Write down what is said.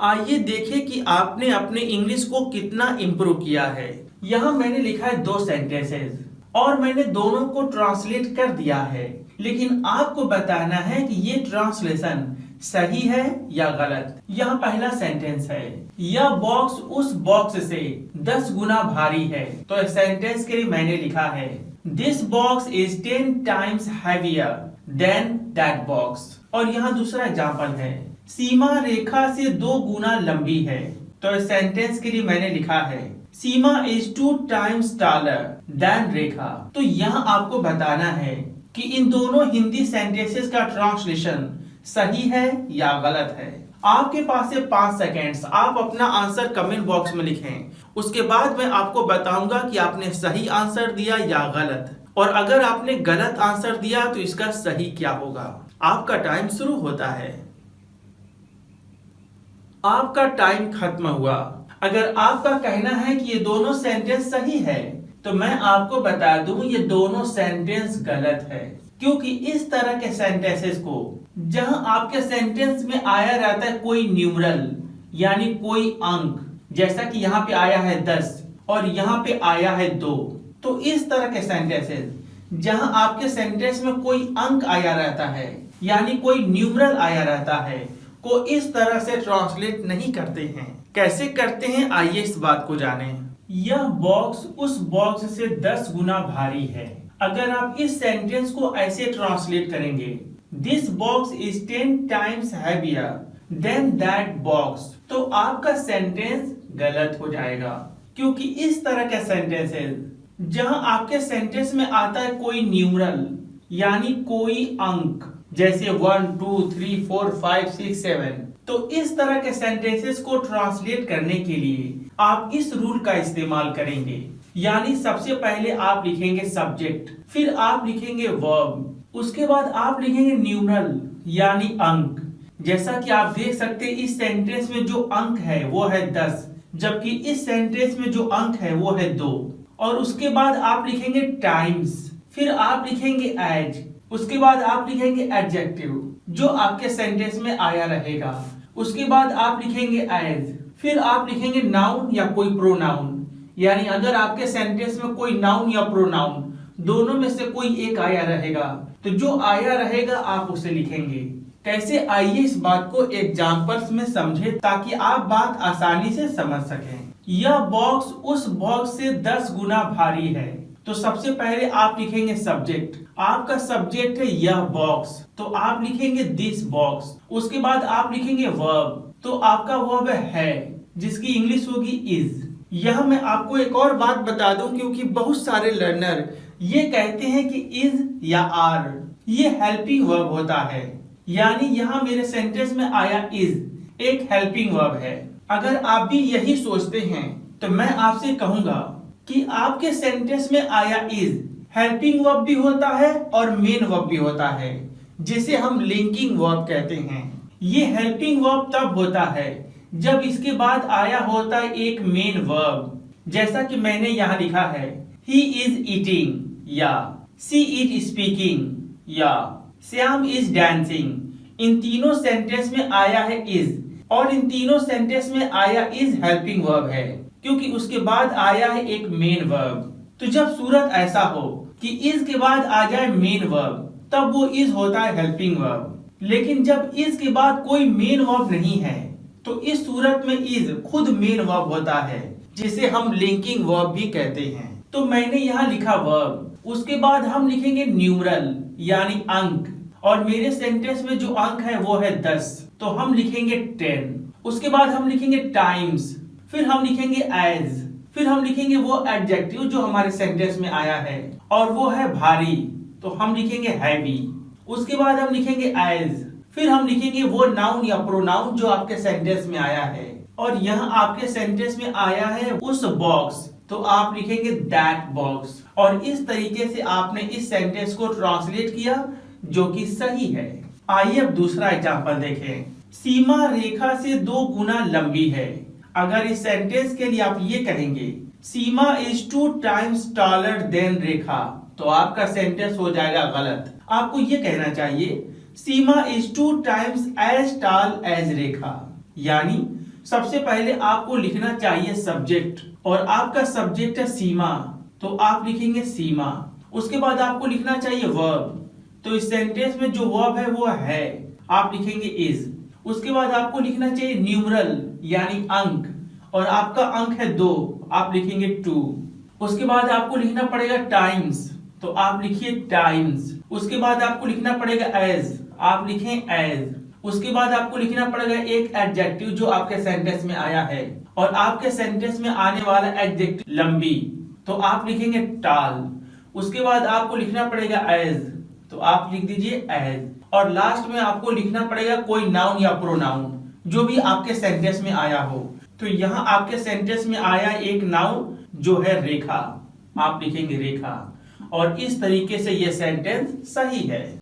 आइए देखें कि आपने अपने इंग्लिश को कितना इम्प्रूव किया है। यहाँ मैंने लिखा है दो सेंटेंसेस और मैंने दोनों को ट्रांसलेट कर दिया है, लेकिन आपको बताना है कि ये ट्रांसलेशन सही है या गलत। यहाँ पहला सेंटेंस है, यह बॉक्स उस बॉक्स से 10 गुना भारी है। तो इस सेंटेंस के लिए मैंने लिखा है, this box is 10 times heavier than that box। और यहाँ दूसरा एग्जाम्पल है, सीमा रेखा से 2 गुना लंबी है। तो इस सेंटेंस के लिए मैंने लिखा है, सीमा इज 2 times taller than रेखा। तो यहाँ आपको बताना है कि इन दोनों हिंदी सेंटेंसेस का ट्रांसलेशन सही है या गलत है। आपके पास है 5 सेकेंड्स, आप अपना आंसर कमेंट बॉक्स में लिखें। उसके बाद मैं आपको बताऊंगा कि आपने सही आंसर दिया या गलत, और अगर आपने गलत आंसर दिया तो इसका सही क्या होगा। आपका टाइम शुरू होता है। आपका टाइम खत्म हुआ। अगर आपका कहना है कि ये दोनों सेंटेंस सही है, तो मैं आपको बता दूं ये दोनों सेंटेंस गलत है, क्योंकि इस तरह के सेंटेंसेस को जहां आपके सेंटेंस में आया रहता है कोई न्यूमरल यानी कोई अंक, जैसा कि यहाँ पे आया है 10 और यहाँ पे आया है 2, तो इस तरह के सेंटेंसेस जहां आपके सेंटेंस में कोई अंक आया रहता है यानी कोई न्यूमरल आया रहता है, को इस तरह से ट्रांसलेट नहीं करते हैं। कैसे करते हैं, आइए इस बात को जानें। यह बॉक्स उस बॉक्स से 10 गुना भारी है। अगर आप इस सेंटेंस को ऐसे ट्रांसलेट करेंगे, this box is 10 times heavier than that box, तो आपका सेंटेंस गलत हो जाएगा, क्योंकि इस तरह के सेंटेंसेस जहां आपके सेंटेंस में आता है कोई न्यूमरल यानी कोई अंक, जैसे 1 2 3 4 5 6 7, तो इस तरह के सेंटेंसेस को ट्रांसलेट करने के लिए आप इस रूल का इस्तेमाल करेंगे। यानी सबसे पहले आप लिखेंगे सब्जेक्ट, फिर आप लिखेंगे वर्ब, उसके बाद आप लिखेंगे न्यूमरल यानी अंक। जैसा कि आप देख सकते हैं इस सेंटेंस में जो अंक है वो है 10, जबकि इस सेंटेंस में जो अंक है वो है 2। और उसके बाद आप लिखेंगे टाइम्स, फिर आप लिखेंगे एज, उसके बाद आप लिखेंगे एडजेक्टिव जो आपके सेंटेंस में आया रहेगा, उसके बाद आप लिखेंगे एज, फिर आप लिखेंगे नाउन या कोई प्रोनाउन, यानी अगर आपके सेंटेंस में कोई नाउन या प्रोनाउन दोनों में से कोई एक आया रहेगा, तो जो आया रहेगा आप उसे लिखेंगे। कैसे, आइए इस बात को एग्जांपल्स में समझें ताकि आप बात आसानी से समझ सकें। यह बॉक्स उस बॉक्स से 10 गुना भारी है। तो सबसे पहले आप लिखेंगे सब्जेक्ट, आपका सब्जेक्ट है यह बॉक्स, तो आप लिखेंगे दिस बॉक्स। उसके बाद आप लिखेंगे वर्ब, तो आपका वर्ब है जिसकी इंग्लिश होगी इज। यह मैं आपको एक और बात बता दूं, क्योंकि बहुत सारे लर्नर ये कहते हैं कि इज या आर ये हेल्पिंग वर्ब होता है, यानी यहाँ मेरे सेंटेंस में आया इज एक हेल्पिंग वर्ब है। अगर आप भी यही सोचते हैं तो मैं आपसे कहूंगा कि आपके सेंटेंस में आया इज हेल्पिंग वर्ब भी होता है और मेन वर्ब भी होता है, जिसे हम लिंकिंग वर्ब कहते हैं। ये हेल्पिंग वर्ब तब होता है जब इसके बाद आया होता है एक मेन वर्ब, जैसा कि मैंने यहाँ लिखा है, ही इज ईटिंग या सी इज स्पीकिंग या श्याम इज डांसिंग। इन तीनों सेंटेंस में आया है इज, और इन तीनों सेंटेंस में आया इज हेल्पिंग वर्ब है, क्योंकि उसके बाद आया है एक मेन वर्ब। तो जब सूरत ऐसा हो कि इज के बाद आ जाए मेन वर्ब, तब वो इज होता है हेल्पिंग वर्ब। लेकिन जब इज के बाद कोई मेन वर्ब नहीं है, तो इस सूरत में इज खुद मेन वर्ब होता है, जिसे हम लिंकिंग वर्ब भी कहते हैं। तो मैंने यहाँ लिखा वर्ब, उसके बाद हम लिखेंगे न्यूमरल यानी अंक, और मेरे सेंटेंस में जो अंक है वो है 10, तो हम लिखेंगे 10। उसके बाद हम लिखेंगे टाइम्स, फिर हम लिखेंगे एज, फिर हम लिखेंगे वो एडजेक्टिव जो हमारे सेंटेंस में आया है, और वो है भारी, तो हम लिखेंगे हैवी। उसके बाद हम लिखेंगे एज, फिर हम लिखेंगे वो नाउन या प्रोनाउन जो आपके सेंटेंस में आया है, और यहाँ आपके सेंटेंस में आया है उस बॉक्स, तो आप लिखेंगे दैट बॉक्स। और इस तरीके से आपने इस सेंटेंस को ट्रांसलेट किया जो कि सही है। आइए अब दूसरा एग्जांपल देखें। सीमा रेखा से 2 गुना लंबी है। अगर इस सेंटेंस के लिए आप ये कहेंगे, सीमा इज 2 times taller than रेखा, तो आपका सेंटेंस हो जाएगा गलत। आपको ये कहना चाहिए, Seema is 2 times as tall as Rekha, यानी सबसे पहले आपको लिखना चाहिए सब्जेक्ट, और आपका सब्जेक्ट है सीमा, तो आप लिखेंगे सीमा। उसके बाद आपको लिखना चाहिए वर्ब, तो इस सेंटेंस में जो वर्ब है वो है, आप लिखेंगे इज। उसके बाद आपको लिखना चाहिए न्यूमरल यानी अंक, और आपका अंक है 2, आप लिखेंगे 2। उसके बाद आपको लिखना पड़ेगा टाइम्स, तो आप लिखिए टाइम्स। उसके बाद आपको लिखना पड़ेगा एज, आप लिखें एज। उसके बाद आपको लिखना पड़ेगा एक एडजेक्टिव जो आपके सेंटेंस में आया है, और आपके सेंटेंस में आने वाला एडजेक्टिव लंबी, तो आप लिखेंगे टाल। उसके बाद आपको लिखना पड़ेगा एज, तो आप लिख दीजिए एज। और लास्ट में आपको लिखना पड़ेगा कोई नाउन या प्रोनाउन जो भी आपके सेंटेंस में आया हो। तो यहाँ आपके सेंटेंस में आया एक नाउन जो है रेखा, आप लिखेंगे रेखा। और इस तरीके से ये सेंटेंस सही है।